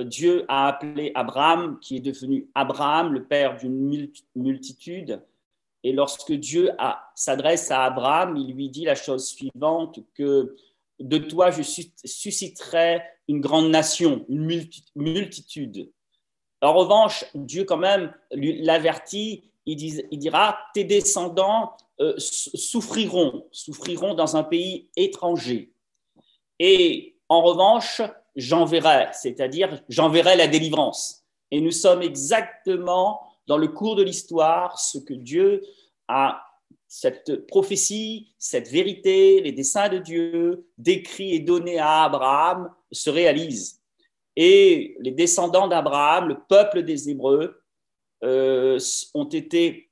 Dieu a appelé Abraham, qui est devenu Abraham, le père d'une multitude. Et lorsque Dieu s'adresse à Abraham, il lui dit la chose suivante, que de toi je susciterai une grande nation, une multitude. En revanche, Dieu quand même l'avertit, il dira, tes descendants souffriront dans un pays étranger. Et en revanche, j'enverrai, c'est-à-dire j'enverrai la délivrance. Et nous sommes exactement dans le cours de l'histoire, ce que Dieu a, cette prophétie, cette vérité, les desseins de Dieu décrits et donnés à Abraham se réalisent. Et les descendants d'Abraham, le peuple des Hébreux, ont été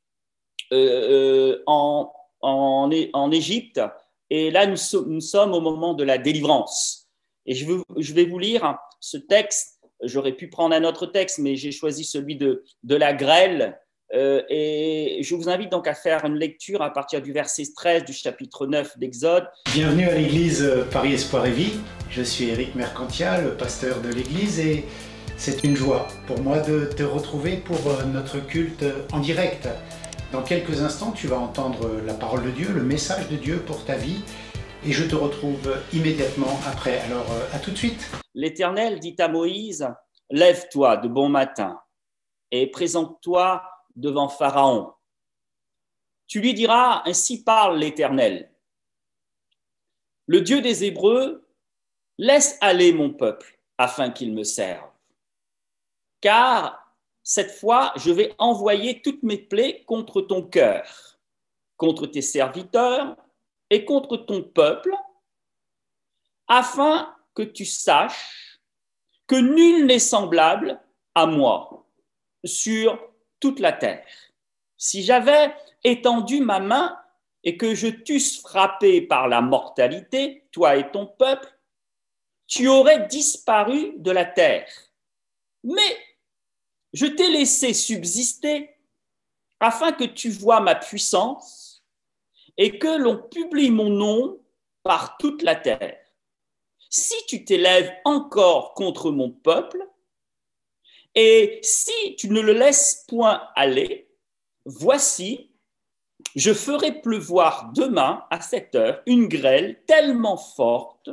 en Égypte. Et là, nous sommes au moment de la délivrance. Et je vais vous lire ce texte. J'aurais pu prendre un autre texte, mais j'ai choisi celui de la grêle. Et je vous invite donc à faire une lecture à partir du verset 13 du chapitre 9 d'Exode. Bienvenue à l'église Paris Espoir et Vie. Je suis Éric Mercantia, le pasteur de l'église, et c'est une joie pour moi de te retrouver pour notre culte en direct. Dans quelques instants, tu vas entendre la parole de Dieu, le message de Dieu pour ta vie, et je te retrouve immédiatement après. Alors, à tout de suite. L'Éternel dit à Moïse, « Lève-toi de bon matin et présente-toi devant Pharaon. Tu lui diras, ainsi parle l'Éternel. Le Dieu des Hébreux, laisse aller mon peuple afin qu'il me serve. Car cette fois, je vais envoyer toutes mes plaies contre ton cœur, contre tes serviteurs et contre ton peuple, afin que tu saches que nul n'est semblable à moi sur toute la terre. Si j'avais étendu ma main et que je t'eusse frappé par la mortalité, toi et ton peuple, tu aurais disparu de la terre. Mais je t'ai laissé subsister afin que tu vois ma puissance et que l'on publie mon nom par toute la terre. Si tu t'élèves encore contre mon peuple, et si tu ne le laisses point aller, voici, je ferai pleuvoir demain à cette heure une grêle tellement forte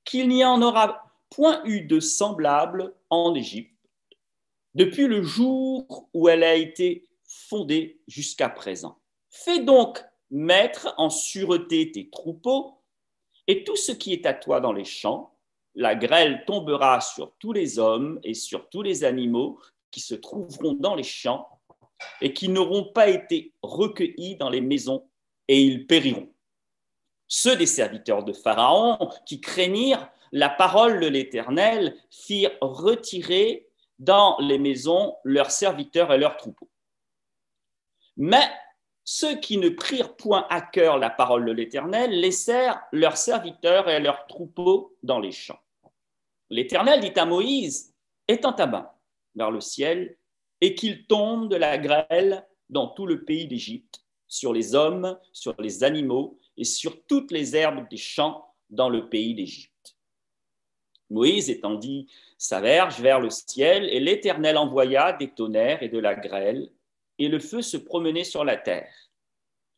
qu'il n'y en aura point eu de semblable en Égypte depuis le jour où elle a été fondée jusqu'à présent. Fais donc mettre en sûreté tes troupeaux et tout ce qui est à toi dans les champs. La grêle tombera sur tous les hommes et sur tous les animaux qui se trouveront dans les champs et qui n'auront pas été recueillis dans les maisons, et ils périront. Ceux des serviteurs de Pharaon qui craignirent la parole de l'Éternel firent retirer dans les maisons leurs serviteurs et leurs troupeaux. Mais ceux qui ne prirent point à cœur la parole de l'Éternel laissèrent leurs serviteurs et leurs troupeaux dans les champs. L'Éternel dit à Moïse, étends ta main vers le ciel et qu'il tombe de la grêle dans tout le pays d'Égypte, sur les hommes, sur les animaux et sur toutes les herbes des champs dans le pays d'Égypte. Moïse étendit sa verge vers le ciel et l'Éternel envoya des tonnerres et de la grêle et le feu se promenait sur la terre.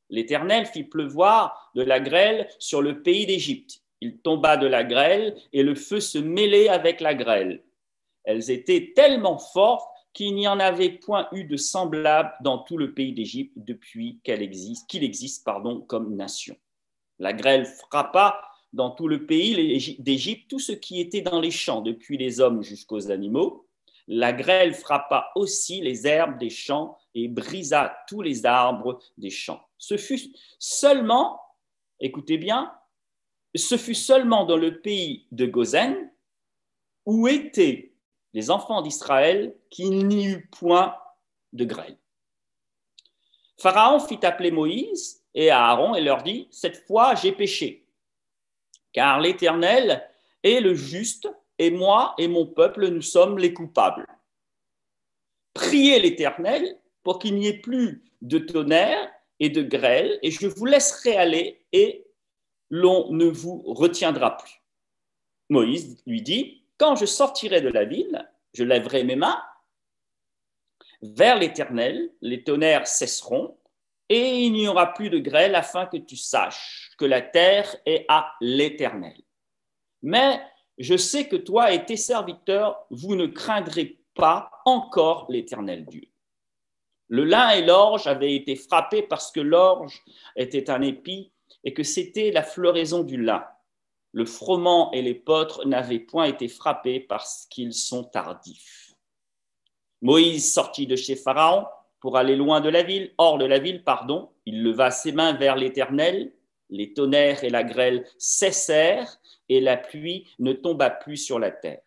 L'Éternel fit pleuvoir de la grêle sur le pays d'Égypte. Il tomba de la grêle et le feu se mêlait avec la grêle. Elles étaient tellement fortes qu'il n'y en avait point eu de semblable dans tout le pays d'Égypte depuis qu'il existe comme nation. La grêle frappa dans tout le pays d'Égypte tout ce qui était dans les champs, depuis les hommes jusqu'aux animaux. La grêle frappa aussi les herbes des champs et brisa tous les arbres des champs. Ce fut seulement, écoutez bien, ce fut seulement dans le pays de Gozen où étaient les enfants d'Israël qu'il n'y eut point de grêle. Pharaon fit appeler Moïse et Aaron et leur dit, « Cette fois, j'ai péché, car l'Éternel est le juste et moi et mon peuple, nous sommes les coupables. Priez l'Éternel pour qu'il n'y ait plus de tonnerre et de grêle, et je vous laisserai aller et l'on ne vous retiendra plus. » Moïse lui dit, « quand je sortirai de la ville, je lèverai mes mains vers l'Éternel, les tonnerres cesseront, et il n'y aura plus de grêle, afin que tu saches que la terre est à l'Éternel. Mais je sais que toi et tes serviteurs, vous ne craindrez pas encore l'Éternel Dieu. Le lin et l'orge avaient été frappés parce que l'orge était un épi et que c'était la floraison du lin. Le froment et les potres n'avaient point été frappés parce qu'ils sont tardifs. Moïse sortit de chez Pharaon pour aller loin de la ville, hors de la ville, pardon. Il leva ses mains vers l'Éternel. Les tonnerres et la grêle cessèrent et la pluie ne tomba plus sur la terre.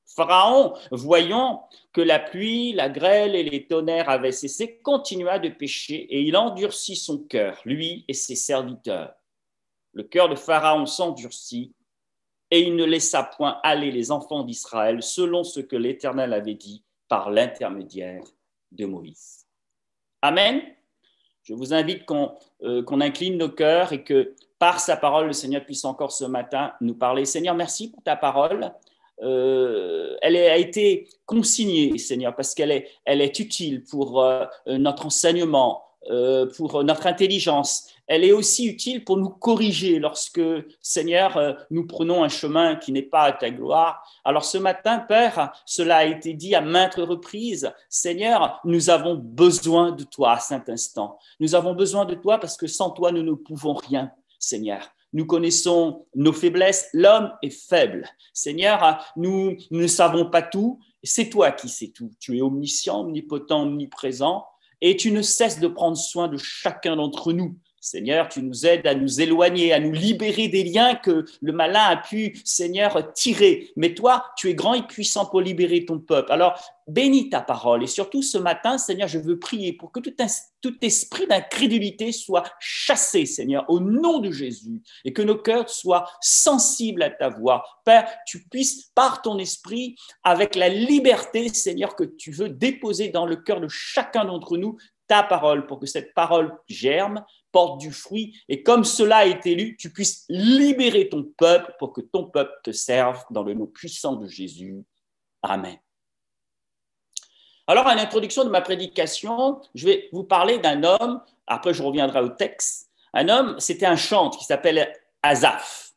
Pharaon, voyant que la pluie, la grêle et les tonnerres avaient cessé, continua de pécher et il endurcit son cœur, lui et ses serviteurs. Le cœur de Pharaon s'endurcit et il ne laissa point aller les enfants d'Israël selon ce que l'Éternel avait dit par l'intermédiaire de Moïse. Amen. Je vous invite qu'on incline nos cœurs et que par sa parole, le Seigneur puisse encore ce matin nous parler. Seigneur, merci pour ta parole. Elle a été consignée, Seigneur, parce qu'elle est utile pour notre enseignement, pour notre intelligence. Elle est aussi utile pour nous corriger lorsque, Seigneur, nous prenons un chemin qui n'est pas à ta gloire. Alors ce matin, Père, cela a été dit à maintes reprises. Seigneur, nous avons besoin de toi à cet instant. Nous avons besoin de toi parce que sans toi, nous ne pouvons rien, Seigneur. Nous connaissons nos faiblesses, l'homme est faible. Seigneur, nous ne savons pas tout, c'est toi qui sais tout. Tu es omniscient, omnipotent, omniprésent, et tu ne cesses de prendre soin de chacun d'entre nous. Seigneur, tu nous aides à nous éloigner, à nous libérer des liens que le malin a pu, Seigneur, tirer. Mais toi, tu es grand et puissant pour libérer ton peuple. Alors, bénis ta parole. Et surtout ce matin, Seigneur, je veux prier pour que tout esprit d'incrédulité soit chassé, Seigneur, au nom de Jésus, et que nos cœurs soient sensibles à ta voix. Père, tu puisses, par ton esprit, avec la liberté, Seigneur, que tu veux déposer dans le cœur de chacun d'entre nous, ta parole, pour que cette parole germe, porte du fruit, et comme cela a été lu, tu puisses libérer ton peuple pour que ton peuple te serve dans le nom puissant de Jésus. Amen. Alors, à l'introduction de ma prédication, je vais vous parler d'un homme, après je reviendrai au texte. Un homme, c'était un chantre qui s'appelle Asaph.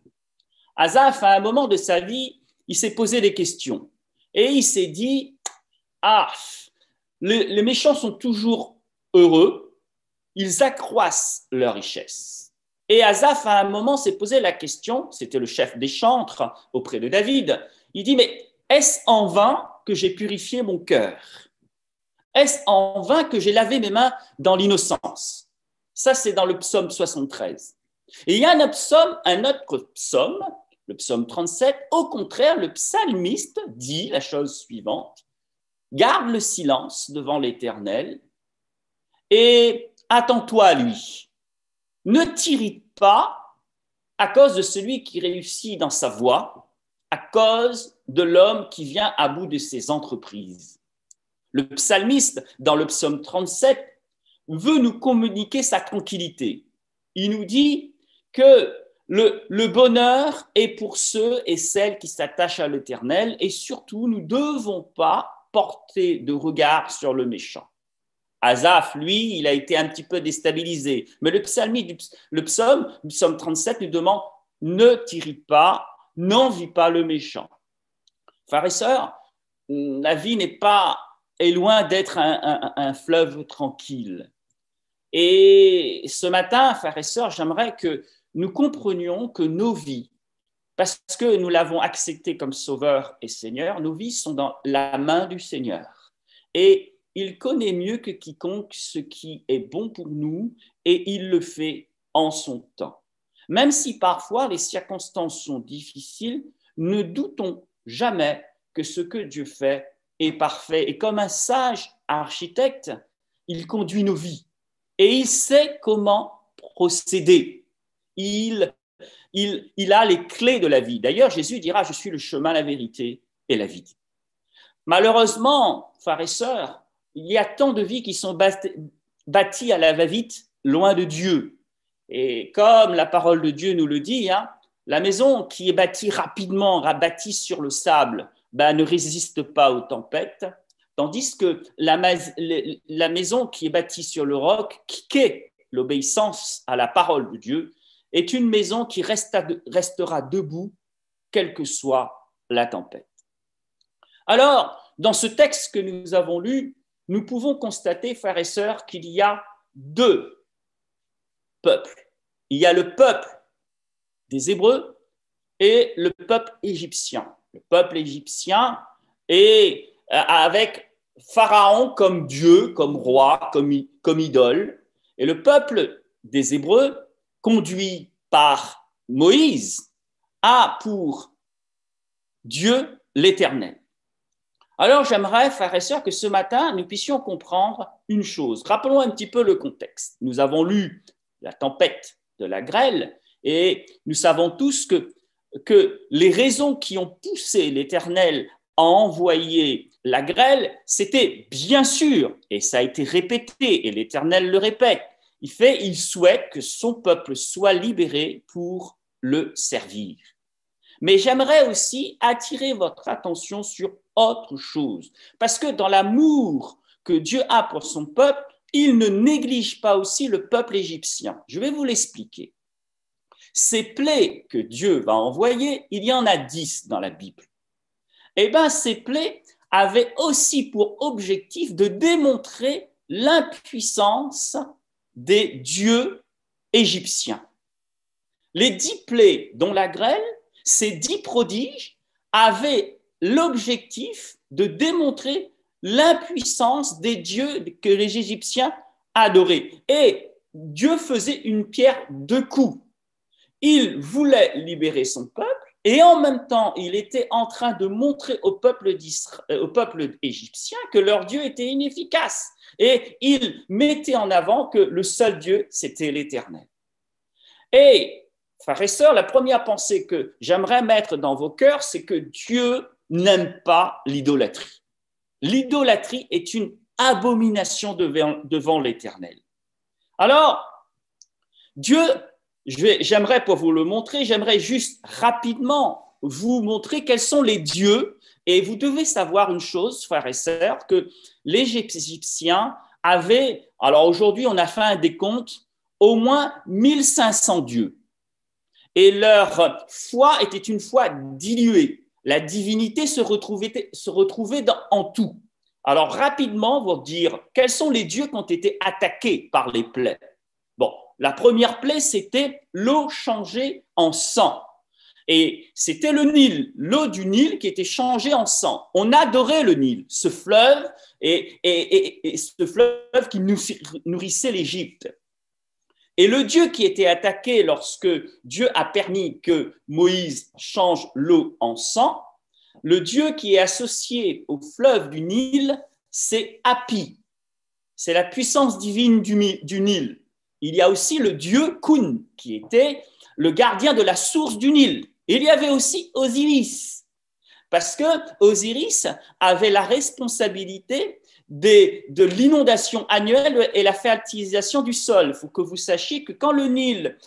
Asaph, à un moment de sa vie, il s'est posé des questions, et il s'est dit, les méchants sont toujours heureux, ils accroissent leur richesse. Et Asaph, à un moment, s'est posé la question, c'était le chef des chantres auprès de David, il dit, mais est-ce en vain que j'ai purifié mon cœur? Est-ce en vain que j'ai lavé mes mains dans l'innocence? Ça, c'est dans le psaume 73. Et il y a un autre psaume, le psaume 37, au contraire, le psalmiste dit la chose suivante, garde le silence devant l'Éternel et attends-toi à lui. Ne t'irrite pas à cause de celui qui réussit dans sa voie, à cause de l'homme qui vient à bout de ses entreprises. Le psalmiste, dans le psaume 37, veut nous communiquer sa tranquillité. Il nous dit que le bonheur est pour ceux et celles qui s'attachent à l'Éternel, et surtout, nous ne devons pas porter de regard sur le méchant. Asaph, lui, il a été un petit peu déstabilisé. Mais le psalmiste, le psaume 37 nous demande « Ne t'irrite pas, n'envie pas le méchant ». Frères et sœurs, la vie est loin d'être un fleuve tranquille. Et ce matin, frères et sœurs, j'aimerais que nous comprenions que nos vies, parce que nous l'avons accepté comme Sauveur et Seigneur, nos vies sont dans la main du Seigneur. Et il connaît mieux que quiconque ce qui est bon pour nous et il le fait en son temps. Même si parfois les circonstances sont difficiles, ne doutons jamais que ce que Dieu fait est parfait. Et comme un sage architecte, il conduit nos vies et il sait comment procéder. Il a les clés de la vie. D'ailleurs, Jésus dira « Je suis le chemin, la vérité et la vie ». Malheureusement, frères et sœurs, il y a tant de vies qui sont bâties à la va-vite, loin de Dieu. Et comme la parole de Dieu nous le dit, La maison qui est bâtie rapidement, bâtie sur le sable, ne résiste pas aux tempêtes, tandis que la maison qui est bâtie sur le roc, qui est l'obéissance à la parole de Dieu, est une maison qui restera debout, quelle que soit la tempête. Alors, dans ce texte que nous avons lu, nous pouvons constater, frères et sœurs, qu'il y a deux peuples. Il y a le peuple des Hébreux et le peuple égyptien. Le peuple égyptien est avec Pharaon comme Dieu, comme roi, comme idole. Et le peuple des Hébreux, conduit par Moïse, a pour Dieu l'Éternel. Alors j'aimerais, frères et sœurs, que ce matin, nous puissions comprendre une chose. Rappelons un petit peu le contexte. Nous avons lu la tempête de la grêle et nous savons tous que les raisons qui ont poussé l'Éternel à envoyer la grêle, c'était bien sûr, et ça a été répété, et l'Éternel le répète, il souhaite que son peuple soit libéré pour le servir. Mais j'aimerais aussi attirer votre attention sur autre chose, parce que dans l'amour que Dieu a pour son peuple, il ne néglige pas aussi le peuple égyptien. Je vais vous l'expliquer. Ces plaies que Dieu va envoyer, il y en a 10 dans la Bible. Eh bien, ces plaies avaient aussi pour objectif de démontrer l'impuissance des dieux égyptiens. Les 10 plaies, dont la grêle, ces 10 prodiges avaient l'objectif de démontrer l'impuissance des dieux que les Égyptiens adoraient. Et Dieu faisait une pierre deux coups. Il voulait libérer son peuple et en même temps, il était en train de montrer au peuple égyptien que leur Dieu était inefficace. Et il mettait en avant que le seul Dieu, c'était l'Éternel. Et, frères et sœurs, la première pensée que j'aimerais mettre dans vos cœurs, c'est que Dieu n'aime pas l'idolâtrie. L'idolâtrie est une abomination devant l'Éternel. Alors, Dieu, j'aimerais pour vous le montrer, j'aimerais juste rapidement vous montrer quels sont les dieux. Et vous devez savoir une chose, frères et sœurs, que les Égyptiens avaient, alors aujourd'hui on a fait un décompte, au moins 1500 dieux. Et leur foi était une foi diluée. La divinité se retrouvait en tout. Alors rapidement, vous dire quels sont les dieux qui ont été attaqués par les plaies. Bon, la première plaie, c'était l'eau changée en sang. Et c'était le Nil, l'eau du Nil qui était changée en sang. On adorait le Nil, ce fleuve, et ce fleuve qui nourrissait l'Égypte. Et le Dieu qui était attaqué lorsque Dieu a permis que Moïse change l'eau en sang, le Dieu qui est associé au fleuve du Nil, c'est Hapi. C'est la puissance divine du Nil. Il y a aussi le Dieu Kun, qui était le gardien de la source du Nil. Il y avait aussi Osiris, parce que Osiris avait la responsabilité de l'inondation annuelle et la fertilisation du sol. Il faut que vous sachiez que quand le Nil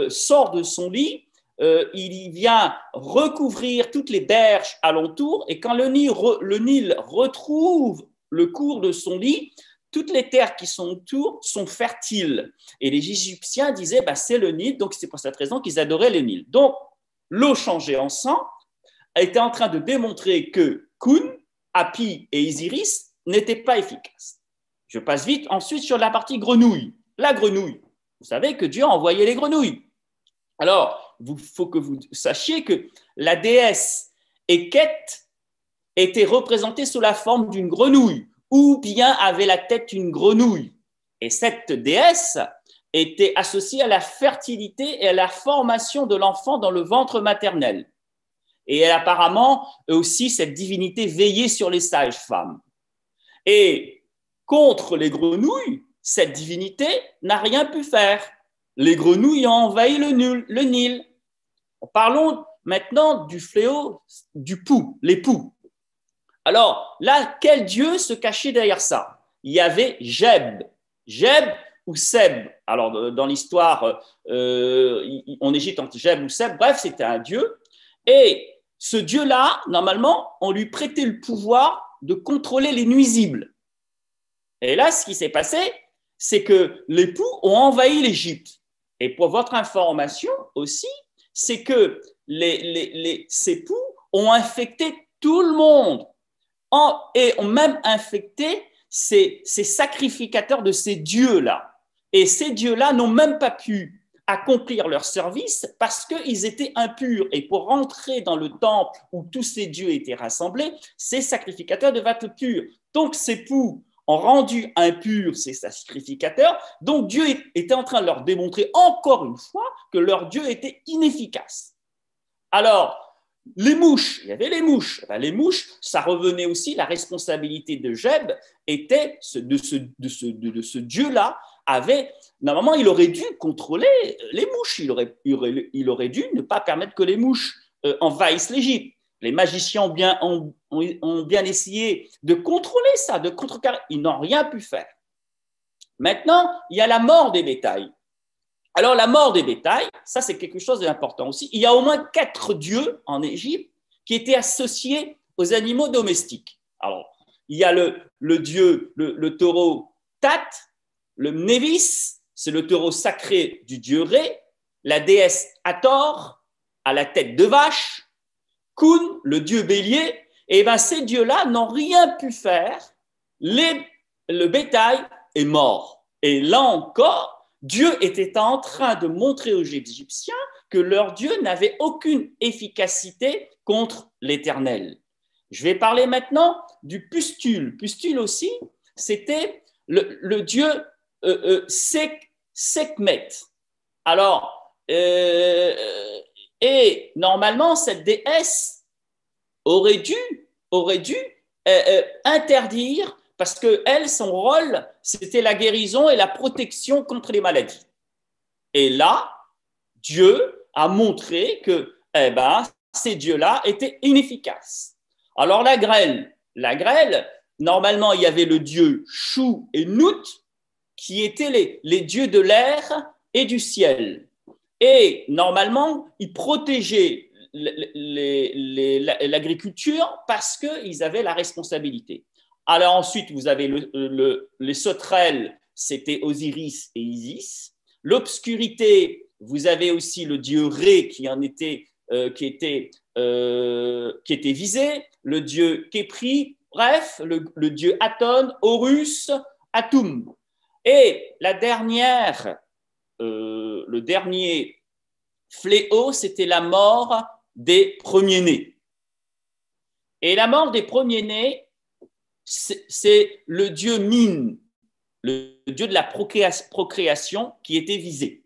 sort de son lit, il vient recouvrir toutes les berges alentour, et quand le Nil retrouve le cours de son lit, toutes les terres qui sont autour sont fertiles. Et les Égyptiens disaient, c'est le Nil, donc c'est pour cette raison qu'ils adoraient le Nil. Donc, l'eau changée en sang était en train de démontrer que Kun, Hapi et Osiris n'étaient pas efficaces. Je passe vite ensuite sur la partie grenouille. La grenouille. Vous savez que Dieu a envoyé les grenouilles. Alors, il faut que vous sachiez que la déesse Eket était représentée sous la forme d'une grenouille, ou bien avait la tête d'une grenouille. Et cette déesse était associée à la fertilité et à la formation de l'enfant dans le ventre maternel. Et elle, apparemment, aussi, cette divinité veillait sur les sages-femmes. Et contre les grenouilles, cette divinité n'a rien pu faire. Les grenouilles ont envahi le Nil. Parlons maintenant du fléau du poux, les poux. Alors là, quel dieu se cachait derrière ça? Il y avait Geb. Geb, ou Seb. Alors, dans l'histoire, en Égypte, entre Geb ou Seb, bref, c'était un dieu. Et ce dieu-là, normalement, on lui prêtait le pouvoir de contrôler les nuisibles. Et là, ce qui s'est passé, c'est que les poux ont envahi l'Égypte. Et pour votre information aussi, c'est que ces poux ont infecté tout le monde et ont même infecté ces sacrificateurs de ces dieux-là. Et ces dieux-là n'ont même pas pu accomplir leur service parce qu'ils étaient impurs. Et pour rentrer dans le temple où tous ces dieux étaient rassemblés, ces sacrificateurs devaient être purs. Donc ces poux ont rendu impurs ces sacrificateurs. Donc Dieu était en train de leur démontrer encore une fois que leur Dieu était inefficace. Alors, les mouches, il y avait les mouches. Les mouches, ça revenait aussi, la responsabilité de Geb était de ce Dieu-là. Normalement, il aurait dû contrôler les mouches. Il aurait dû ne pas permettre que les mouches envahissent l'Égypte. Les magiciens ont bien essayé de contrôler ça, de contrecarrer. Ils n'ont rien pu faire. Maintenant, il y a la mort des bétails. Alors, la mort des bétails, ça, c'est quelque chose d'important aussi. Il y a au moins 4 dieux en Égypte qui étaient associés aux animaux domestiques. Alors, il y a le dieu, le taureau Tat, le Mnévis, c'est le taureau sacré du dieu Ré, la déesse Hathor, à la tête de vache, Kun, le dieu bélier, et bien ces dieux-là n'ont rien pu faire. Le bétail est mort. Et là encore, Dieu était en train de montrer aux Égyptiens que leur Dieu n'avait aucune efficacité contre l'Éternel. Je vais parler maintenant du Pustule. Pustule aussi, c'était le dieu Sekhmet. Alors, et normalement, cette déesse aurait dû interdire, parce que elle, son rôle, c'était la guérison et la protection contre les maladies. Et là, Dieu a montré que ces dieux-là étaient inefficaces. Alors la grêle, normalement, il y avait le dieu Chou et Nout, qui étaient les dieux de l'air et du ciel. Et normalement, ils protégeaient l'agriculture parce qu'ils avaient la responsabilité. Alors ensuite, vous avez les sauterelles, c'était Osiris et Isis. L'obscurité, vous avez aussi le dieu Ré qui était visé, le dieu Képri, bref, le dieu Aton, Horus, Atum. Et le dernier fléau, c'était la mort des premiers-nés. Et la mort des premiers-nés, c'est le dieu Min, le dieu de la procréation qui était visé.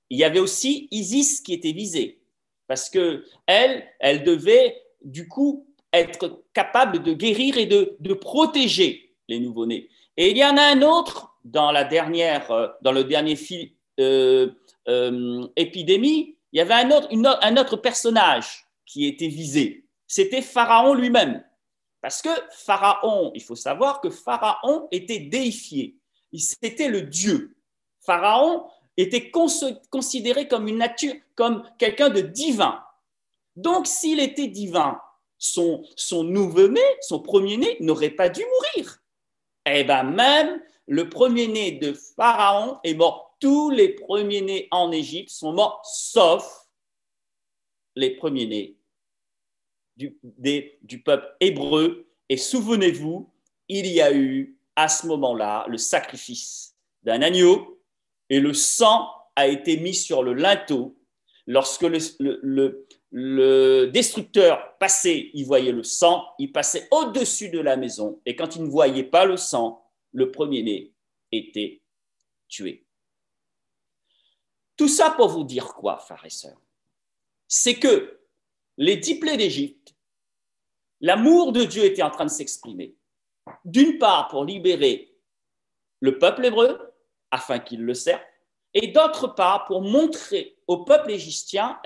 Il y avait aussi Isis qui était visée, parce qu'elle devait du coup être capable de guérir et de protéger les nouveau-nés. Et il y en a un autre dans le dernier épidémie, il y avait un autre personnage qui était visé. C'était Pharaon lui-même. Parce que Pharaon, il faut savoir que Pharaon était déifié. C'était le dieu. Pharaon était considéré comme une nature, comme quelqu'un de divin. Donc, s'il était divin, son nouveau-né, son premier-né, n'aurait pas dû mourir. Eh bien, même le premier-né de Pharaon est mort. Tous les premiers-nés en Égypte sont morts, sauf les premiers-nés du peuple hébreu. Et souvenez-vous, il y a eu à ce moment-là le sacrifice d'un agneau et le sang a été mis sur le linteau. Lorsque le destructeur passait, il voyait le sang, il passait au-dessus de la maison et quand il ne voyait pas le sang, le premier-né était tué. Tout ça pour vous dire quoi, frères et sœurs? C'est que les 10 plaies d'Égypte, l'amour de Dieu était en train de s'exprimer. D'une part, pour libérer le peuple hébreu, afin qu'il le serve, et d'autre part, pour montrer au peuple égyptien,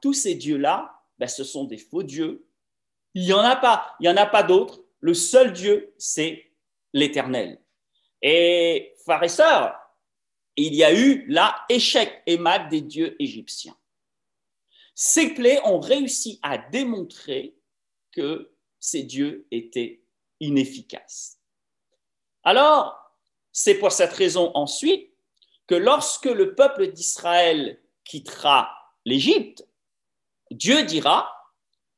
tous ces dieux-là, ce sont des faux dieux. Il n'y en a pas d'autres. Le seul Dieu, c'est l'Éternel. Et frères et sœurs, il y a eu là échec et mat des dieux égyptiens. Ces plaies ont réussi à démontrer que ces dieux étaient inefficaces. Alors, c'est pour cette raison ensuite que lorsque le peuple d'Israël quittera l'Égypte, Dieu dira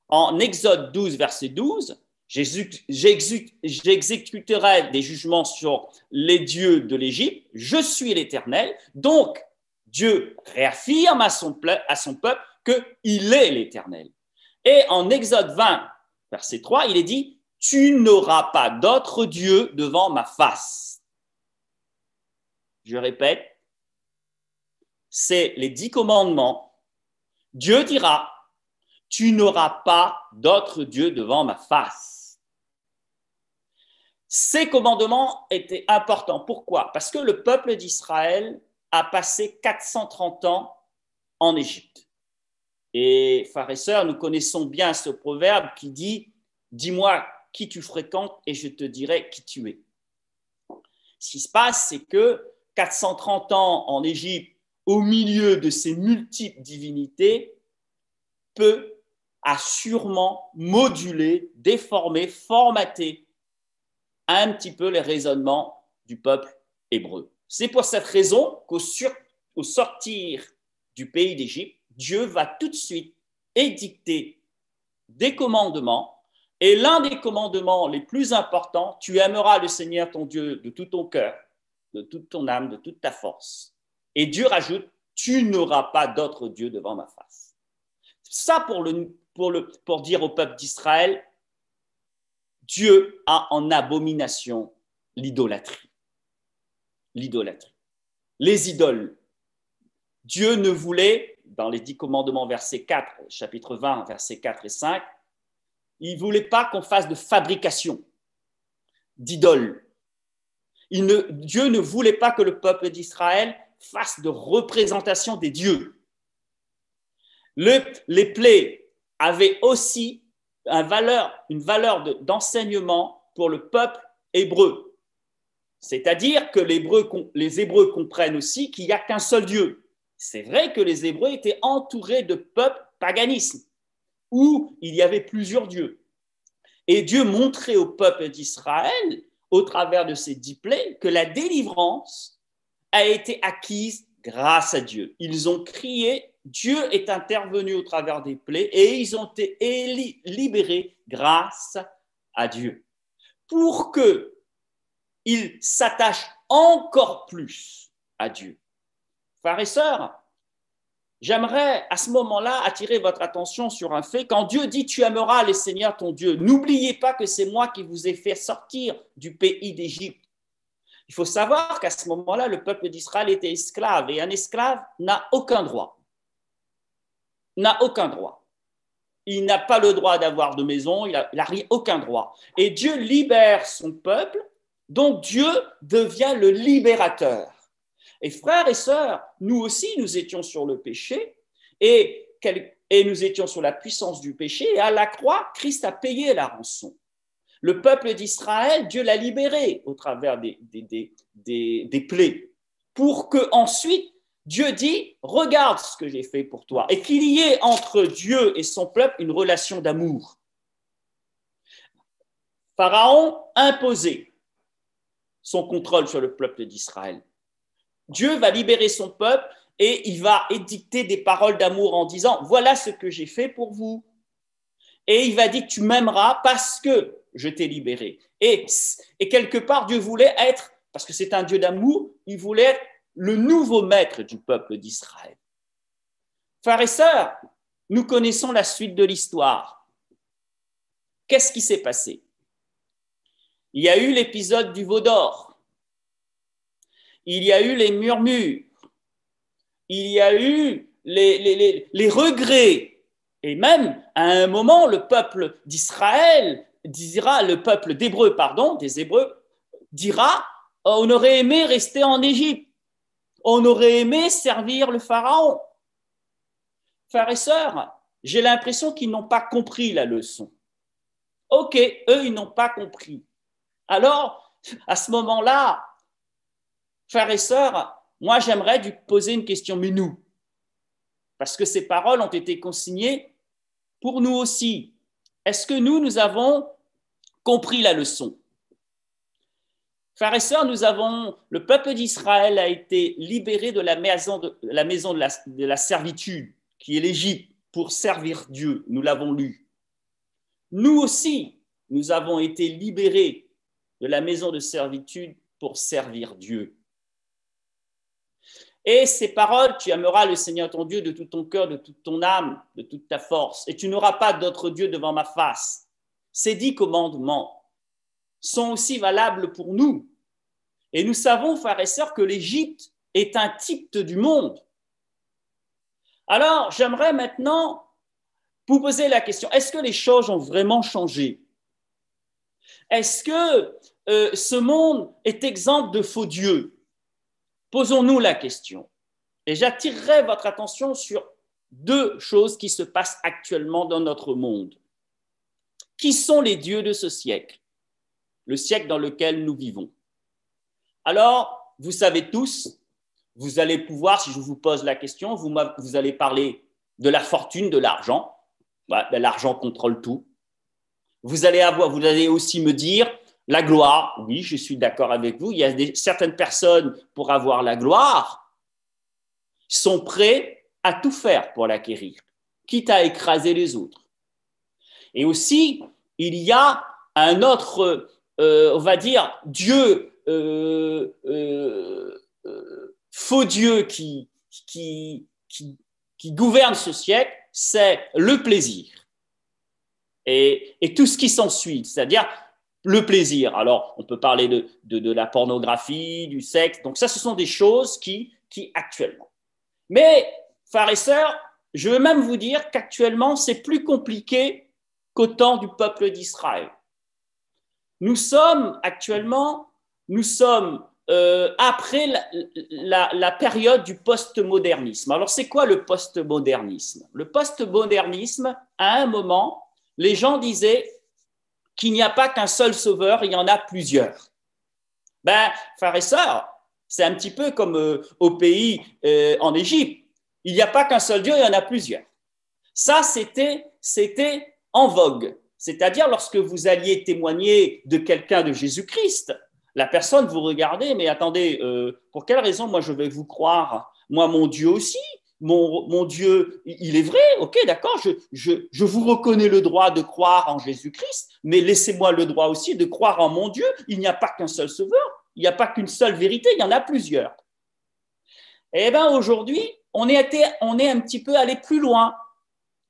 en Exode 12, verset 12, j'exécuterai des jugements sur les dieux de l'Égypte, je suis l'Éternel. Donc, Dieu réaffirme à son peuple qu'il est l'Éternel. Et en Exode 20, verset 3, il est dit, tu n'auras pas d'autre Dieu devant ma face. Je répète, c'est les 10 commandements. Dieu dira, tu n'auras pas d'autre Dieu devant ma face. Ces commandements étaient importants. Pourquoi? Parce que le peuple d'Israël a passé 430 ans en Égypte. Et frères et sœurs, nous connaissons bien ce proverbe qui dit « Dis-moi qui tu fréquentes et je te dirai qui tu es ». Ce qui se passe, c'est que 430 ans en Égypte, au milieu de ces multiples divinités, a sûrement modulé, déformé, formaté un petit peu les raisonnements du peuple hébreu. C'est pour cette raison qu'au sortir du pays d'Égypte, Dieu va tout de suite édicter des commandements. Et l'un des commandements les plus importants, tu aimeras le Seigneur ton Dieu de tout ton cœur, de toute ton âme, de toute ta force. Et Dieu rajoute, tu n'auras pas d'autre Dieu devant ma face. Ça pour dire au peuple d'Israël, Dieu a en abomination l'idolâtrie. L'idolâtrie. Les idoles. Dieu ne voulait, dans les 10 commandements, verset 4, chapitre 20, versets 4 et 5, il ne voulait pas qu'on fasse de fabrication d'idoles. Dieu ne voulait pas que le peuple d'Israël fasse de représentation des dieux. Les plaies avaient aussi une valeur d'enseignement pour le peuple hébreu. C'est-à-dire que les Hébreux comprennent aussi qu'il n'y a qu'un seul Dieu. C'est vrai que les Hébreux étaient entourés de peuples paganismes, où il y avait plusieurs dieux. Et Dieu montrait au peuple d'Israël, au travers de ces 10 plaies, que la délivrance a été acquise grâce à Dieu. Ils ont crié, Dieu est intervenu au travers des plaies et ils ont été libérés grâce à Dieu. Pour qu'ils s'attachent encore plus à Dieu. Frères et sœurs, j'aimerais à ce moment-là attirer votre attention sur un fait. Quand Dieu dit « Tu aimeras le Seigneur ton Dieu », n'oubliez pas que c'est moi qui vous ai fait sortir du pays d'Égypte. Il faut savoir qu'à ce moment-là, le peuple d'Israël était esclave et un esclave n'a aucun droit. N'a aucun droit. Il n'a pas le droit d'avoir de maison, il n'a aucun droit. Et Dieu libère son peuple, donc Dieu devient le libérateur. Et frères et sœurs, nous aussi, nous étions sur le péché et nous étions sur la puissance du péché. Et à la croix, Christ a payé la rançon. Le peuple d'Israël, Dieu l'a libéré au travers des plaies. Pour qu'ensuite, Dieu dit, regarde ce que j'ai fait pour toi. Et qu'il y ait entre Dieu et son peuple une relation d'amour. Pharaon imposait son contrôle sur le peuple d'Israël. Dieu va libérer son peuple et il va édicter des paroles d'amour en disant, voilà ce que j'ai fait pour vous. Et il va dire, tu m'aimeras parce que je t'ai libéré. Et quelque part, Dieu voulait être, parce que c'est un Dieu d'amour, il voulait être le nouveau maître du peuple d'Israël. Frères et sœurs, nous connaissons la suite de l'histoire. Qu'est-ce qui s'est passé? Il y a eu l'épisode du veau d'or. Il y a eu les murmures. Il y a eu les regrets. Et même, à un moment, le peuple d'Israël dira, le peuple des Hébreux, dira, on aurait aimé rester en Égypte. On aurait aimé servir le Pharaon. Frères et sœurs, j'ai l'impression qu'ils n'ont pas compris la leçon. Ok, eux, ils n'ont pas compris. Alors, à ce moment-là, frères et sœurs, moi j'aimerais lui poser une question, mais nous, parce que ces paroles ont été consignées pour nous aussi. Est-ce que nous avons compris la leçon? Frères et sœurs, le peuple d'Israël a été libéré de la maison de la servitude, qui est l'Égypte, pour servir Dieu. Nous l'avons lu. Nous aussi, nous avons été libérés de la maison de servitude pour servir Dieu. Et ces paroles, tu aimeras le Seigneur ton Dieu de tout ton cœur, de toute ton âme, de toute ta force, et tu n'auras pas d'autre Dieu devant ma face. Ces 10 commandements sont aussi valables pour nous. Et nous savons, frères et sœurs, que l'Égypte est un type du monde. Alors, j'aimerais maintenant vous poser la question, est-ce que les choses ont vraiment changé? Est-ce que ce monde est exempt de faux dieux? Posons-nous la question. Et j'attirerai votre attention sur 2 choses qui se passent actuellement dans notre monde. Qui sont les dieux de ce siècle? Le siècle dans lequel nous vivons. Alors, vous savez tous, vous allez pouvoir, si je vous pose la question, vous allez parler de la fortune, de l'argent. Ouais, ben, l'argent contrôle tout. Vous allez aussi me dire la gloire. Oui, je suis d'accord avec vous. Il y a certaines personnes, pour avoir la gloire, sont prêts à tout faire pour l'acquérir, quitte à écraser les autres. Et aussi, il y a un autre, on va dire, Dieu, faux Dieu qui gouverne ce siècle, c'est le plaisir. Et tout ce qui s'ensuit, c'est-à-dire le plaisir. Alors, on peut parler de la pornographie, du sexe. Donc ça, ce sont des choses qui actuellement. Mais, frères et sœurs, je veux même vous dire qu'actuellement, c'est plus compliqué qu'au temps du peuple d'Israël. Nous sommes après la période du postmodernisme. Alors, c'est quoi le postmodernisme? Le postmodernisme, à un moment, les gens disaient qu'il n'y a pas qu'un seul sauveur, il y en a plusieurs. Ben, frères et sœurs, c'est un petit peu comme au pays, en Égypte. Il n'y a pas qu'un seul Dieu, il y en a plusieurs. Ça, c'était en vogue. C'est-à-dire, lorsque vous alliez témoigner de quelqu'un de Jésus-Christ, la personne vous regardait, mais attendez, pour quelle raison moi je vais vous croire? Moi, mon Dieu aussi, mon Dieu, il est vrai, ok, d'accord, je vous reconnais le droit de croire en Jésus-Christ, mais laissez-moi le droit aussi de croire en mon Dieu. Il n'y a pas qu'un seul sauveur, il n'y a pas qu'une seule vérité, il y en a plusieurs. Eh bien, aujourd'hui, on est un petit peu allé plus loin.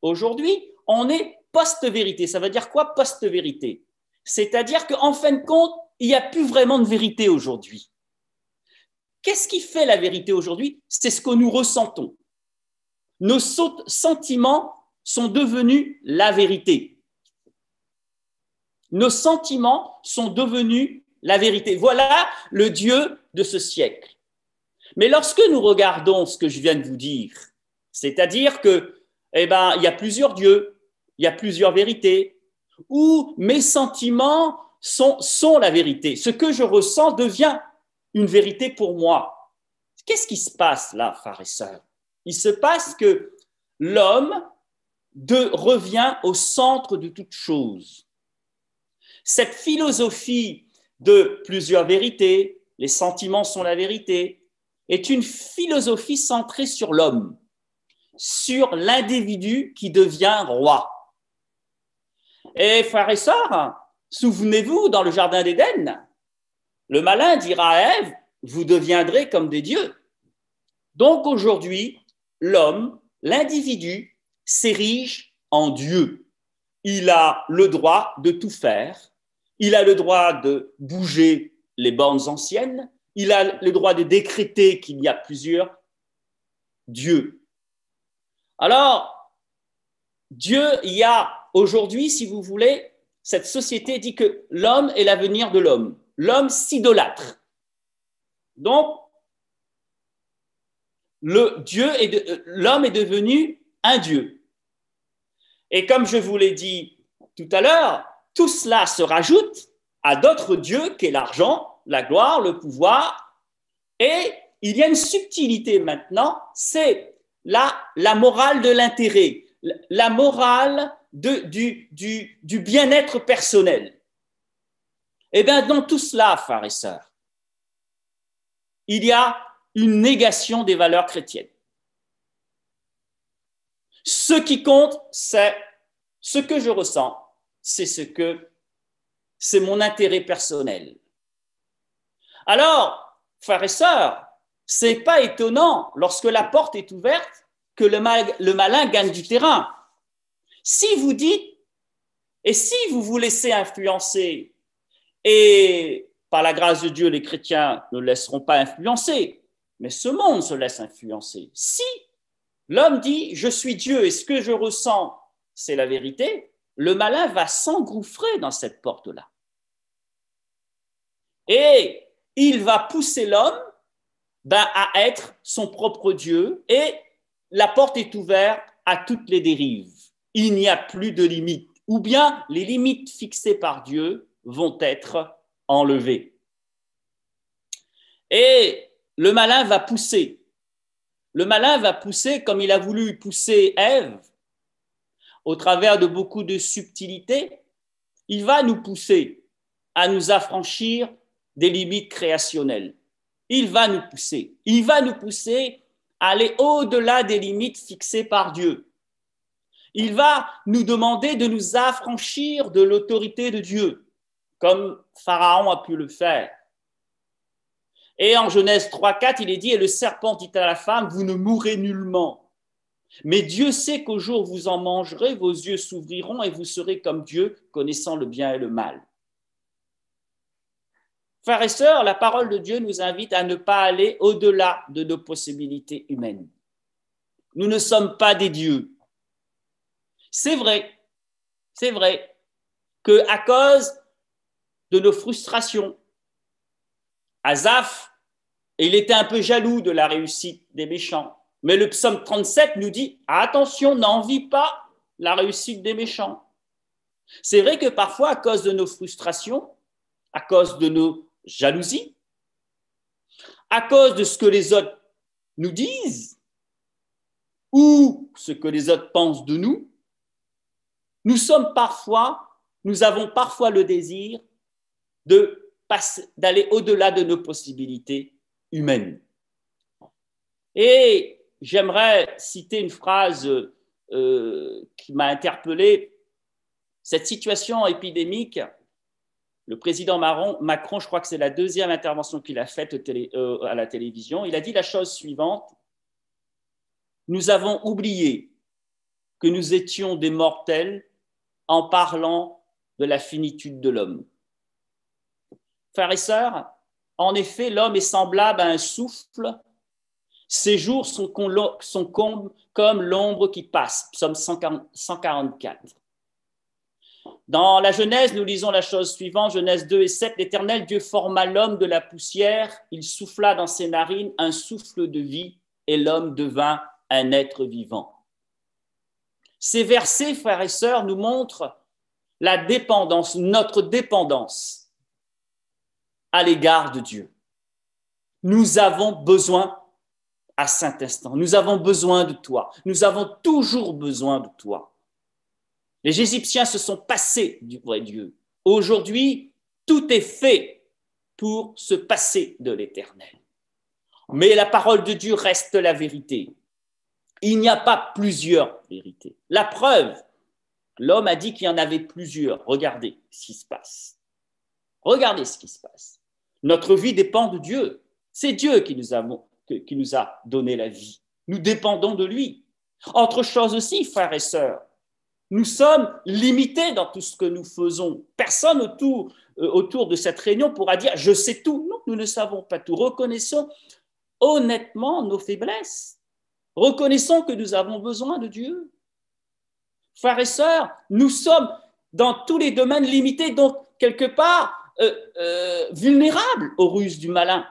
Aujourd'hui, on est post-vérité. Ça veut dire quoi, post-vérité? C'est-à-dire qu'en fin de compte, il n'y a plus vraiment de vérité aujourd'hui. Qu'est-ce qui fait la vérité aujourd'hui? C'est ce que nous ressentons. Nos sentiments sont devenus la vérité. Nos sentiments sont devenus la vérité. Voilà le Dieu de ce siècle. Mais lorsque nous regardons ce que je viens de vous dire, c'est-à-dire que, il y a plusieurs dieux, il y a plusieurs vérités, où mes sentiments sont la vérité. Ce que je ressens devient une vérité pour moi. Qu'est-ce qui se passe là, frères et sœurs? Il se passe que l'homme revient au centre de toute chose. Cette philosophie de plusieurs vérités, les sentiments sont la vérité, est une philosophie centrée sur l'homme, sur l'individu qui devient roi. Et frères et sœurs, souvenez-vous, dans le jardin d'Éden, le malin dira à Ève, vous deviendrez comme des dieux. Donc aujourd'hui, l'homme, l'individu, s'érige en Dieu. Il a le droit de tout faire, il a le droit de bouger les bornes anciennes, il a le droit de décréter qu'il y a plusieurs dieux. Alors, Dieu, il y a aujourd'hui, si vous voulez, cette société dit que l'homme est l'avenir de l'homme. L'homme s'idolâtre. Donc, l'homme est devenu un Dieu. Et comme je vous l'ai dit tout à l'heure, tout cela se rajoute à d'autres dieux qu'est l'argent, la gloire, le pouvoir. Et il y a une subtilité maintenant, c'est la morale de l'intérêt, la morale du bien-être personnel. Eh bien, dans tout cela, frères et sœurs, il y a une négation des valeurs chrétiennes. Ce qui compte, c'est ce que je ressens, c'est mon intérêt personnel. Alors, frères et sœurs, c'est pas étonnant lorsque la porte est ouverte que le malin gagne du terrain. Si vous dites, et si vous vous laissez influencer, et par la grâce de Dieu, les chrétiens ne laisseront pas influencer, mais ce monde se laisse influencer. Si l'homme dit, je suis Dieu et ce que je ressens, c'est la vérité, le malin va s'engouffrer dans cette porte-là. Et il va pousser l'homme à être son propre Dieu et la porte est ouverte à toutes les dérives. Il n'y a plus de limites, ou bien les limites fixées par Dieu vont être enlevées. Et le malin va pousser. Le malin va pousser comme il a voulu pousser Ève, au travers de beaucoup de subtilités. Il va nous pousser à nous affranchir des limites créationnelles. Il va nous pousser à aller au-delà des limites fixées par Dieu. Il va nous demander de nous affranchir de l'autorité de Dieu, comme Pharaon a pu le faire. Et en Genèse 3,4, il est dit, et le serpent dit à la femme, vous ne mourrez nullement. Mais Dieu sait qu'au jour où vous en mangerez, vos yeux s'ouvriront et vous serez comme Dieu, connaissant le bien et le mal. Frères et sœurs, la parole de Dieu nous invite à ne pas aller au-delà de nos possibilités humaines. Nous ne sommes pas des dieux. C'est vrai qu'à cause de nos frustrations, Asaph, il était un peu jaloux de la réussite des méchants. Mais le psaume 37 nous dit, attention, n'envie pas la réussite des méchants. C'est vrai que parfois, à cause de nos frustrations, à cause de nos jalousies, à cause de ce que les autres nous disent, ou ce que les autres pensent de nous, nous avons parfois le désir d'aller au-delà de nos possibilités humaines. Et j'aimerais citer une phrase qui m'a interpellé. Cette situation épidémique, le président Macron, je crois que c'est la deuxième intervention qu'il a faite à la télévision, il a dit la chose suivante, nous avons oublié que nous étions des mortels en parlant de la finitude de l'homme. Frères et sœurs, en effet, l'homme est semblable à un souffle. Ses jours sont comme l'ombre qui passe. Psaume 144. Dans la Genèse, nous lisons la chose suivante, Genèse 2 et 7. L'Éternel Dieu forma l'homme de la poussière, il souffla dans ses narines un souffle de vie et l'homme devint un être vivant. Ces versets, frères et sœurs, nous montrent la dépendance, notre dépendance à l'égard de Dieu. Nous avons besoin à cet instant, nous avons besoin de toi, nous avons toujours besoin de toi. Les Égyptiens se sont passés du vrai Dieu. Aujourd'hui, tout est fait pour se passer de l'Éternel. Mais la parole de Dieu reste la vérité. Il n'y a pas plusieurs vérités. La preuve, l'homme a dit qu'il y en avait plusieurs. Regardez ce qui se passe. Regardez ce qui se passe. Notre vie dépend de Dieu. C'est Dieu qui nous a donné la vie. Nous dépendons de lui. Autre chose aussi, frères et sœurs, nous sommes limités dans tout ce que nous faisons. Personne autour de cette réunion pourra dire « je sais tout ». Non, nous ne savons pas tout. Reconnaissons honnêtement nos faiblesses. Reconnaissons que nous avons besoin de Dieu. Frères et sœurs, nous sommes dans tous les domaines limités, donc quelque part vulnérables aux ruses du malin,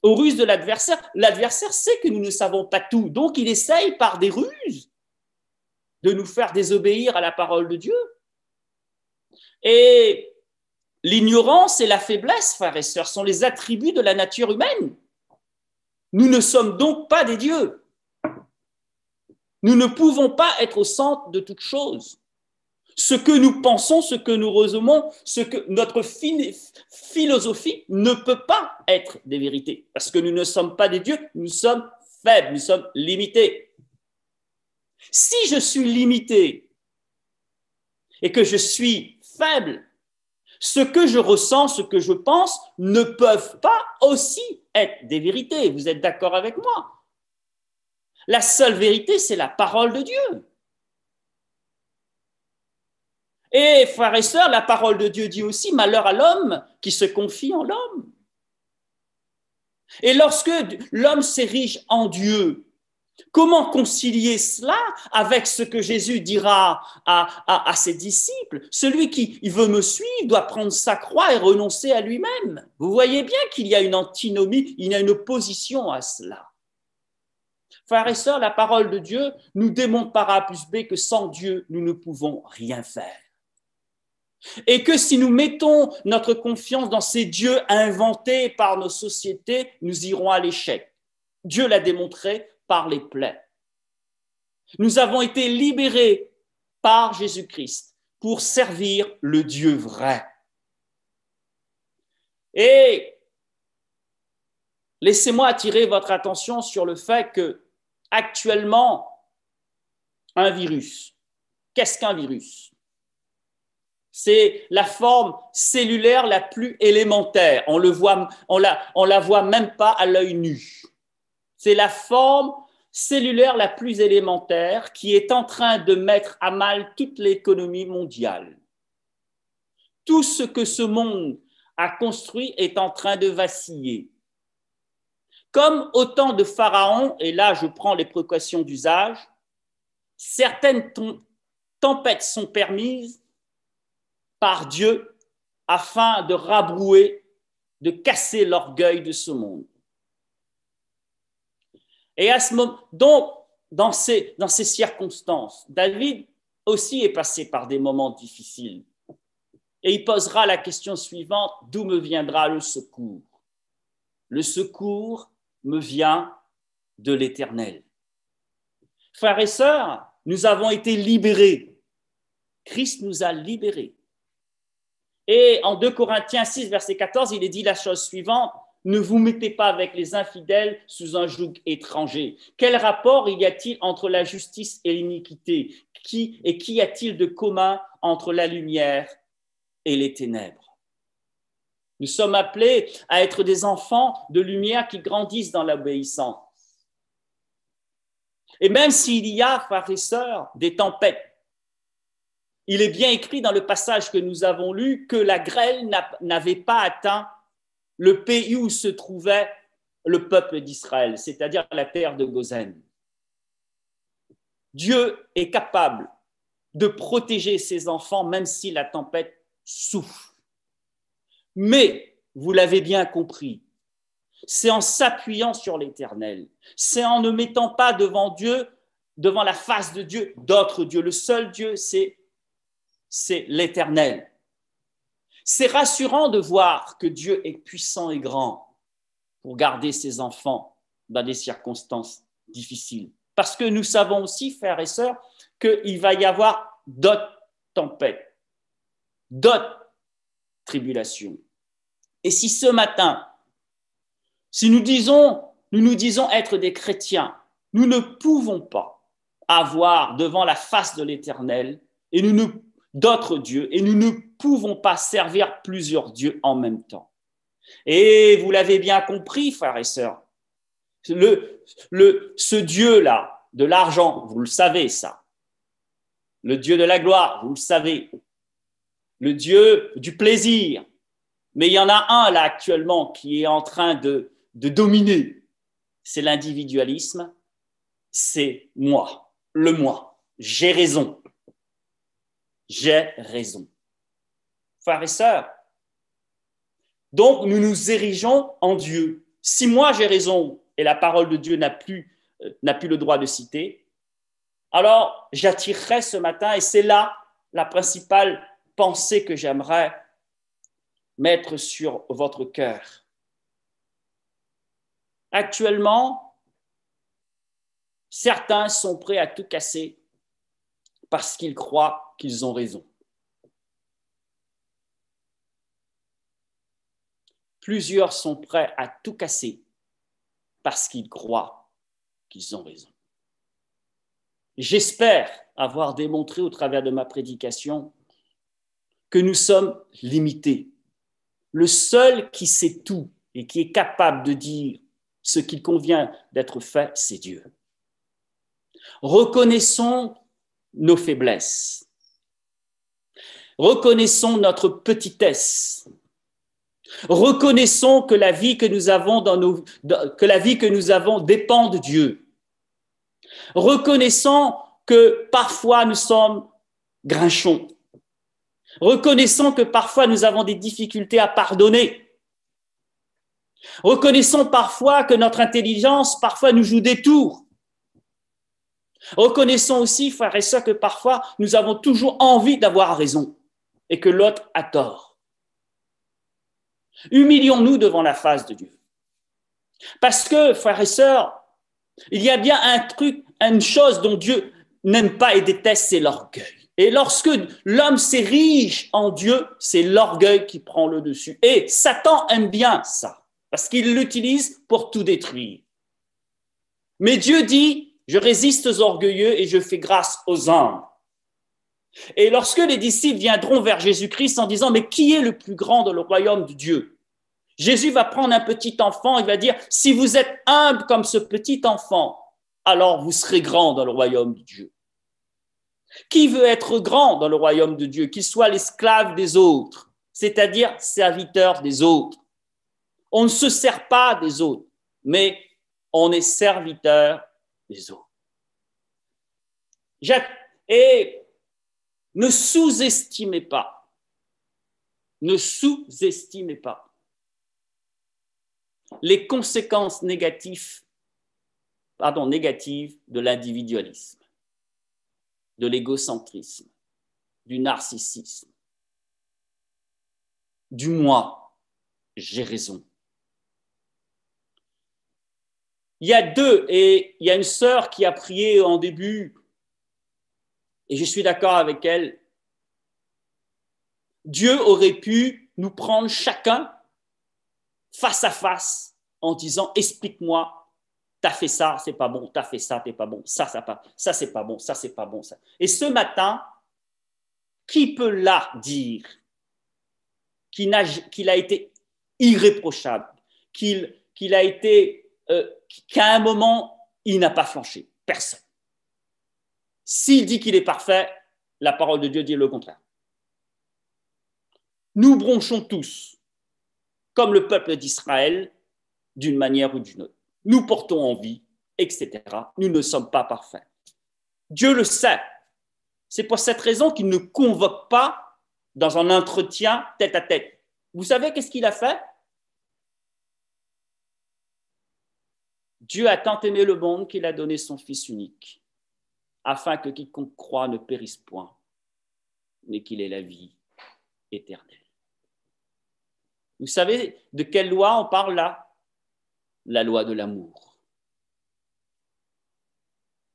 aux ruses de l'adversaire. L'adversaire sait que nous ne savons pas tout, donc il essaye par des ruses de nous faire désobéir à la parole de Dieu. Et l'ignorance et la faiblesse, frères et sœurs, sont les attributs de la nature humaine. Nous ne sommes donc pas des dieux. Nous ne pouvons pas être au centre de toute chose. Ce que nous pensons, ce que nous raisonnons, ce que notre philosophie ne peut pas être des vérités, parce que nous ne sommes pas des dieux, nous sommes faibles, nous sommes limités. Si je suis limité et que je suis faible, ce que je ressens, ce que je pense ne peuvent pas aussi être des vérités. Vous êtes d'accord avec moi? La seule vérité, c'est la parole de Dieu. Et frères et sœurs, la parole de Dieu dit aussi, malheur à l'homme qui se confie en l'homme. Et lorsque l'homme s'érige en Dieu, comment concilier cela avec ce que Jésus dira à ses disciples? Celui qui veut me suivre doit prendre sa croix et renoncer à lui-même. Vous voyez bien qu'il y a une antinomie, il y a une opposition à cela. Frères et sœurs, la parole de Dieu nous démontre par A plus B que sans Dieu, nous ne pouvons rien faire. Et que si nous mettons notre confiance dans ces dieux inventés par nos sociétés, nous irons à l'échec. Dieu l'a démontré par les plaies. Nous avons été libérés par Jésus-Christ pour servir le Dieu vrai. Et laissez-moi attirer votre attention sur le fait que actuellement, un virus, qu'est-ce qu'un virus? C'est la forme cellulaire la plus élémentaire. On la voit même pas à l'œil nu. C'est la forme cellulaire la plus élémentaire qui est en train de mettre à mal toute l'économie mondiale. Tout ce que ce monde a construit est en train de vaciller. Comme au temps de Pharaon, et là je prends les précautions d'usage, certaines tempêtes sont permises par Dieu afin de rabrouer, de casser l'orgueil de ce monde. Et à ce moment, donc, dans ces circonstances, David aussi est passé par des moments difficiles. Et il posera la question suivante, d'où me viendra le secours? Le secours me vient de l'Éternel. Frères et sœurs, nous avons été libérés. Christ nous a libérés. Et en 2 Corinthiens 6, verset 14, il est dit la chose suivante, ne vous mettez pas avec les infidèles sous un joug étranger. Quel rapport y a-t-il entre la justice et l'iniquité? Qu'y a-t-il de commun entre la lumière et les ténèbres? Nous sommes appelés à être des enfants de lumière qui grandissent dans l'obéissance. Et même s'il y a, frères et sœurs, des tempêtes, il est bien écrit dans le passage que nous avons lu que la grêle n'avait pas atteint le pays où se trouvait le peuple d'Israël, c'est-à-dire la terre de Goshen. Dieu est capable de protéger ses enfants même si la tempête souffle. Mais, vous l'avez bien compris, c'est en s'appuyant sur l'Éternel, c'est en ne mettant pas devant Dieu, devant la face de Dieu, d'autres dieux. Le seul Dieu, c'est l'Éternel. C'est rassurant de voir que Dieu est puissant et grand pour garder ses enfants dans des circonstances difficiles. Parce que nous savons aussi, frères et sœurs, qu'il va y avoir d'autres tempêtes, d'autres tribulations. Et si ce matin, si nous nous disons être des chrétiens, nous ne pouvons pas avoir devant la face de l'Éternel et d'autres dieux, et nous ne pouvons pas servir plusieurs dieux en même temps. Et vous l'avez bien compris, frères et sœurs, ce Dieu-là, de l'argent, vous le savez ça, le Dieu de la gloire, vous le savez, le Dieu du plaisir, mais il y en a un là actuellement qui est en train de dominer, c'est l'individualisme, c'est moi, le moi, j'ai raison. J'ai raison. Frères et sœurs, donc nous nous érigeons en Dieu. Si moi j'ai raison et la parole de Dieu n'a plus le droit de citer, alors j'attirerai ce matin, et c'est là la principale pensée que j'aimerais mettre sur votre cœur. Actuellement, certains sont prêts à tout casser parce qu'ils croient qu'ils ont raison. Plusieurs sont prêts à tout casser parce qu'ils croient qu'ils ont raison. J'espère avoir démontré au travers de ma prédication que nous sommes limités. Le seul qui sait tout et qui est capable de dire ce qu'il convient d'être fait, c'est Dieu. Reconnaissons nos faiblesses. Reconnaissons notre petitesse. Reconnaissons que la vie que nous avons dépend de Dieu. Reconnaissons que parfois nous sommes grinchons. Reconnaissons que parfois nous avons des difficultés à pardonner. Reconnaissons parfois que notre intelligence parfois nous joue des tours. Reconnaissons aussi, frères et sœurs, que parfois nous avons toujours envie d'avoir raison et que l'autre a tort. Humilions-nous devant la face de Dieu. Parce que, frères et sœurs, il y a bien une chose dont Dieu n'aime pas et déteste, c'est l'orgueil. Et lorsque l'homme s'érige en Dieu, c'est l'orgueil qui prend le dessus. Et Satan aime bien ça, parce qu'il l'utilise pour tout détruire. Mais Dieu dit, je résiste aux orgueilleux et je fais grâce aux humbles. Et lorsque les disciples viendront vers Jésus-Christ en disant, mais qui est le plus grand dans le royaume de Dieu? Jésus va prendre un petit enfant, il va dire, si vous êtes humble comme ce petit enfant, alors vous serez grand dans le royaume de Dieu. Qui veut être grand dans le royaume de Dieu? Qu'il soit l'esclave des autres, c'est-à-dire serviteur des autres. On ne se sert pas des autres, mais on est serviteur des autres. Et ne sous-estimez pas les conséquences négatives de l'individualisme, de l'égocentrisme, du narcissisme, du moi, j'ai raison. Il y a une sœur qui a prié en début, et je suis d'accord avec elle. Dieu aurait pu nous prendre chacun face à face en disant, explique-moi, t'as fait ça, c'est pas bon, t'as fait ça, t'es pas bon, ça c'est pas bon, ça c'est pas bon. Ça. Et ce matin, qui peut là dire qu'il a été irréprochable, qu'à un moment, il n'a pas flanché? Personne. S'il dit qu'il est parfait, la parole de Dieu dit le contraire. Nous bronchons tous, comme le peuple d'Israël, d'une manière ou d'une autre. Nous portons envie, etc. Nous ne sommes pas parfaits. Dieu le sait. C'est pour cette raison qu'il ne convoque pas dans un entretien tête à tête. Vous savez qu'est-ce qu'il a fait? Dieu a tant aimé le monde qu'il a donné son Fils unique, afin que quiconque croit ne périsse point, mais qu'il ait la vie éternelle. Vous savez de quelle loi on parle là? La loi de l'amour.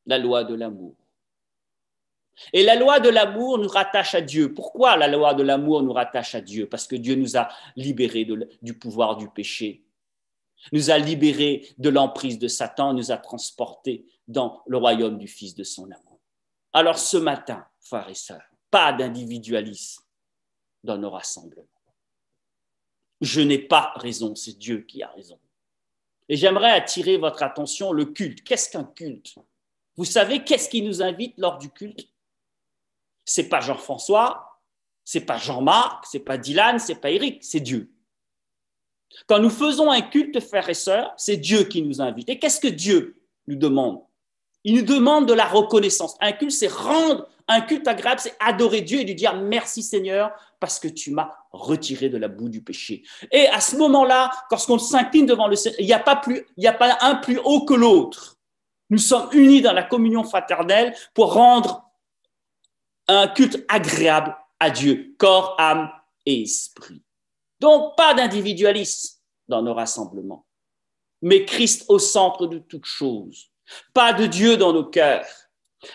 La loi de l'amour. Et la loi de l'amour nous rattache à Dieu. Pourquoi la loi de l'amour nous rattache à Dieu? Parce que Dieu nous a libérés du pouvoir du péché, nous a libérés de l'emprise de Satan, nous a transportés dans le royaume du Fils de son amour. Alors ce matin, frères et sœurs, pas d'individualisme dans nos rassemblements. Je n'ai pas raison, c'est Dieu qui a raison. Et j'aimerais attirer votre attention, le culte. Qu'est-ce qu'un culte? Vous savez qu'est-ce qui nous invite lors du culte? C'est pas Jean-François, c'est pas Jean-Marc, c'est pas Dylan, c'est pas Eric, c'est Dieu. Quand nous faisons un culte, frères et sœurs, c'est Dieu qui nous invite. Et qu'est-ce que Dieu nous demande? Il nous demande de la reconnaissance. Un culte, c'est rendre un culte agréable, c'est adorer Dieu et lui dire merci Seigneur parce que tu m'as retiré de la boue du péché. Et à ce moment-là, lorsqu'on s'incline devant le Seigneur, il n'y a pas un plus haut que l'autre. Nous sommes unis dans la communion fraternelle pour rendre un culte agréable à Dieu, corps, âme et esprit. Donc, pas d'individualisme dans nos rassemblements. mais Christ au centre de toute chose. Pas de Dieu dans nos cœurs.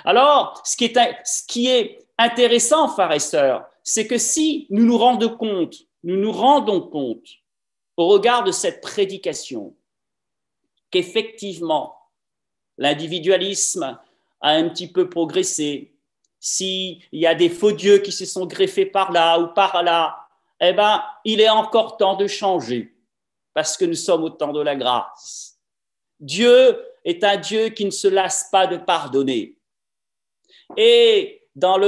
Alors, ce qui est intéressant, frères et sœurs, c'est que si nous nous rendons compte, au regard de cette prédication, qu'effectivement, l'individualisme a un petit peu progressé, s'il y a des faux dieux qui se sont greffés par là ou par là, eh bien, il est encore temps de changer, parce que nous sommes au temps de la grâce. Dieu est un Dieu qui ne se lasse pas de pardonner. Et dans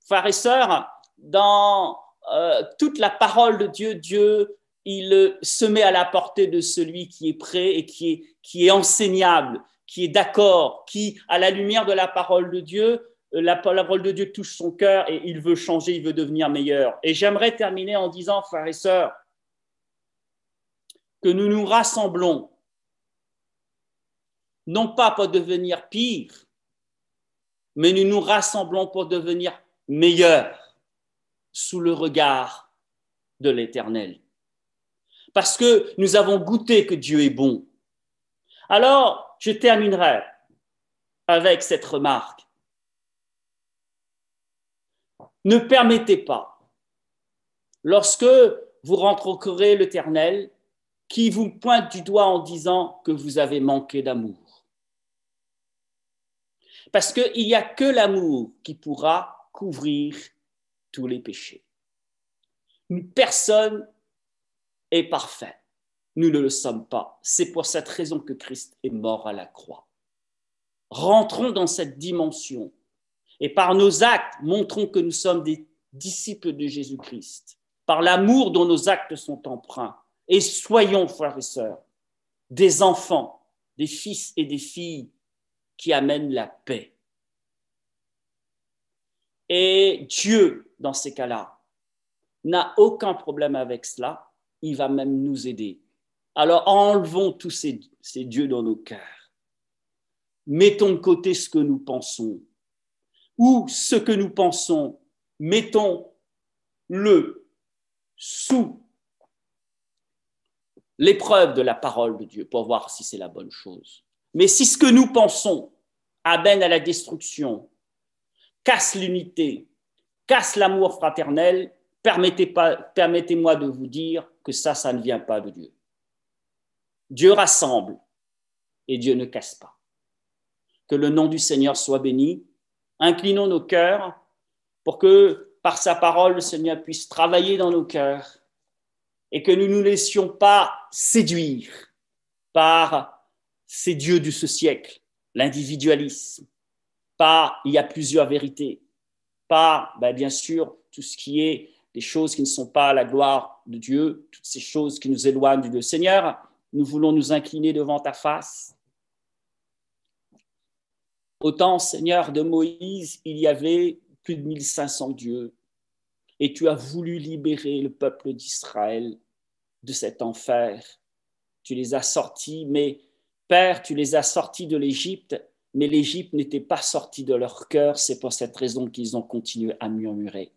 frères et sœurs, dans toute la parole de Dieu, Dieu, il se met à la portée de celui qui est prêt et qui est enseignable, qui est d'accord, qui, à la lumière de la parole de Dieu, la parole de Dieu touche son cœur et il veut changer, il veut devenir meilleur. Et j'aimerais terminer en disant, frères et sœurs, que nous nous rassemblons, non pas pour devenir pire, mais nous nous rassemblons pour devenir meilleurs sous le regard de l'Éternel. Parce que nous avons goûté que Dieu est bon. Alors, je terminerai avec cette remarque. Ne permettez pas, lorsque vous rencontrerez l'Éternel, qui vous pointe du doigt en disant que vous avez manqué d'amour. Parce qu'il n'y a que l'amour qui pourra couvrir tous les péchés. Personne n'est parfait. Nous ne le sommes pas. C'est pour cette raison que Christ est mort à la croix. Rentrons dans cette dimension et par nos actes, montrons que nous sommes des disciples de Jésus-Christ, par l'amour dont nos actes sont empreints. Et soyons, frères et sœurs, des enfants, des fils et des filles qui amènent la paix. Et Dieu, dans ces cas-là, n'a aucun problème avec cela. Il va même nous aider. Alors enlevons tous ces dieux dans nos cœurs. Mettons de côté ce que nous pensons. Ou ce que nous pensons, mettons-le sous l'épreuve de la parole de Dieu pour voir si c'est la bonne chose. Mais si ce que nous pensons amène à la destruction, casse l'unité, casse l'amour fraternel, permettez-moi de vous dire que ça ne vient pas de Dieu. Dieu rassemble et Dieu ne casse pas. Que le nom du Seigneur soit béni. Inclinons nos cœurs pour que, par sa parole, le Seigneur puisse travailler dans nos cœurs et que nous ne nous laissions pas séduire par ces dieux de ce siècle, l'individualisme, par il y a plusieurs vérités, par, bien sûr, tout ce qui est des choses qui ne sont pas à la gloire de Dieu, toutes ces choses qui nous éloignent du Dieu. Seigneur, nous voulons nous incliner devant ta face. Au temps, Seigneur, de Moïse, il y avait plus de 1500 dieux et tu as voulu libérer le peuple d'Israël de cet enfer. Tu les as sortis, mais Père, tu les as sortis de l'Égypte, mais l'Égypte n'était pas sortie de leur cœur, c'est pour cette raison qu'ils ont continué à murmurer.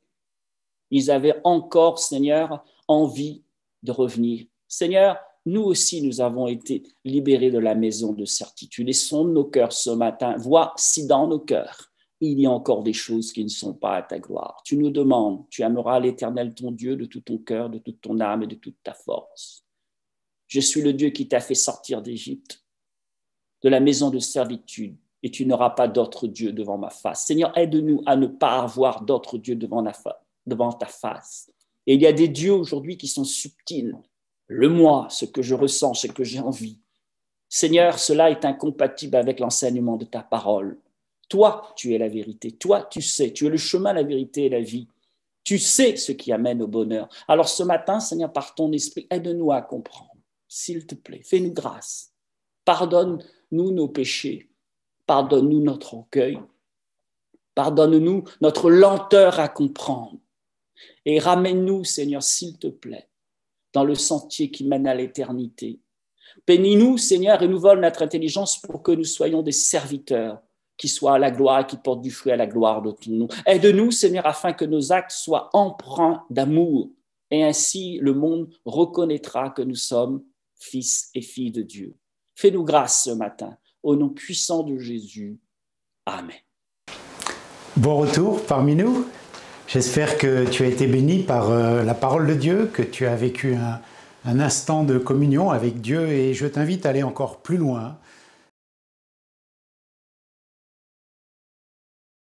Ils avaient encore, Seigneur, envie de revenir. Seigneur, nous aussi, nous avons été libérés de la maison de certitude. Et sonde nos cœurs ce matin. Vois si dans nos cœurs, il y a encore des choses qui ne sont pas à ta gloire. Tu nous demandes, tu aimeras l'Éternel ton Dieu de tout ton cœur, de toute ton âme et de toute ta force. Je suis le Dieu qui t'a fait sortir d'Égypte, de la maison de servitude, et tu n'auras pas d'autre Dieu devant ma face. Seigneur, aide-nous à ne pas avoir d'autre Dieu devant ta face. Et il y a des dieux aujourd'hui qui sont subtils. Le moi, ce que je ressens, ce que j'ai envie. Seigneur, cela est incompatible avec l'enseignement de ta parole. Toi, tu es la vérité. Toi, tu sais. Tu es le chemin, la vérité et la vie. Tu sais ce qui amène au bonheur. Alors ce matin, Seigneur, par ton esprit, aide-nous à comprendre. S'il te plaît, fais-nous grâce. Pardonne-nous nos péchés. Pardonne-nous notre orgueil. Pardonne-nous notre lenteur à comprendre. Et ramène-nous, Seigneur, s'il te plaît, dans le sentier qui mène à l'éternité. Bénis-nous, Seigneur, et nous vole notre intelligence pour que nous soyons des serviteurs qui soient à la gloire et qui portent du fruit à la gloire de ton nom. Aide-nous, Seigneur, afin que nos actes soient empreints d'amour. Et ainsi, le monde reconnaîtra que nous sommes fils et filles de Dieu. Fais-nous grâce ce matin. Au nom puissant de Jésus. Amen. Bon retour parmi nous. J'espère que tu as été béni par la parole de Dieu, que tu as vécu un instant de communion avec Dieu et je t'invite à aller encore plus loin